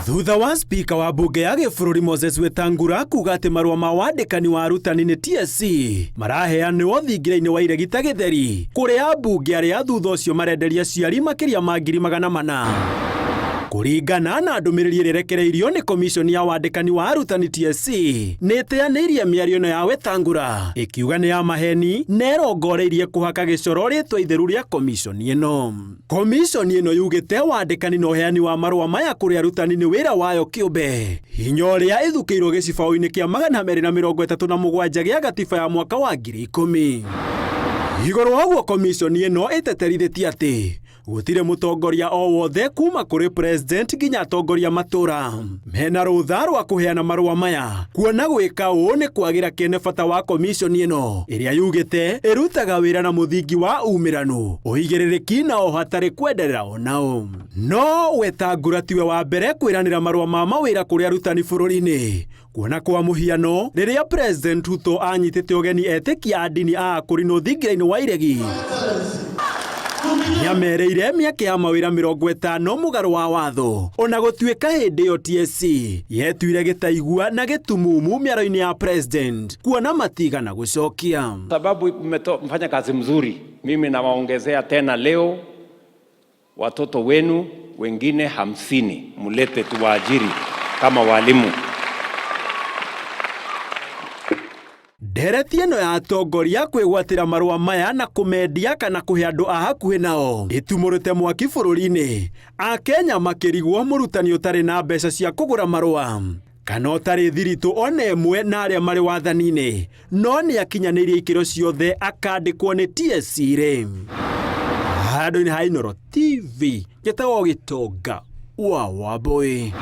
Thutha wa spika wa bunge ya gĩbũrũri Moses Wetangula kuga atĩ marũa ma wandĩkani wa arutani nĩ TSC maraheanwo thingira-inĩ wa iregi ta gĩtheri, kũrĩa ambunge arĩa thutha ũcio marenderia aciari makĩria ma 400,000. Kũringana na ndũmĩrĩri ĩrekereirio nĩ komishoni ya wandĩkani wa arutani TSC, nĩteanĩirie mĩario ĩno ya Wetangula ĩkiuga nĩ ya maheni na ĩrongoreirie kũhaka gĩcoro rĩtwa itheru rĩa komishoni ĩno. Komishoni ĩno yugĩte wandĩkani na ũheani wa marũa maya kũrĩ arutani nĩ wĩra wayo kĩũmbe, hinya ũrĩa ĩthukĩirwo gĩcibaũ-inĩ kĩa 237 gĩa gatiba ya mwaka wa 2010. Igũrũ wa ũguo komishoni ĩno ĩteterithĩtie atĩ gũtirĩ mũtongoria o wothe kuma kũrĩ president nginya atongoria matũra mena rũtha rwa kũheana marũa maya, kuona gwĩka ũũ nĩ kwagĩra kĩene bata wa komishoni ĩno ĩrĩa yugĩte ĩrutaga wĩra na mũthingi wa umĩrano, ũigĩrĩrĩki na o hatarĩ kwenderera onao. No Wetangula tiwe wa mbere kwĩranĩra marũa ma mawĩra kũrĩ arutani bũrũri-inĩ, kuona kwa mũhiano rĩrĩa President Ruto anyitĩte ũgeni etĩkia a ndini a akũrinũ thingira-inĩ wa iregi, nĩamereire mĩaka ya mawĩra 50 mũgarũ wa watho, ona gũtuĩka hĩndĩ ĩyo TSC yetuire gĩtaigua na gĩtumumu mĩaro-inĩ ya president, kuona matigana gũcokia. Sababu mfanya kazi mzuri, mimi nawaongezea tena leo watoto wenu wengine 50 mulete tuwaajiri kama walimu. Ndereti ĩno ya atongoria kwĩgwatĩra marũa maya na kũmendia kana kũhe andũ a hakuhĩ nao ĩtumũrĩte mwaki bũrũri-inĩ, Akenya makĩrigwo mũrutani ũtarĩ na mbeca cia kũgũra marũa kana ũtarĩ thiritũ ona ĩmwe na arĩa marĩ wathani-inĩ, no nĩ akinyanĩirie ikĩro ciothe akandĩkwo nĩ TSC rĩ. Handũ-inĩ ha Inooro TV, gĩtagwo Gĩtonga wa Wambũi.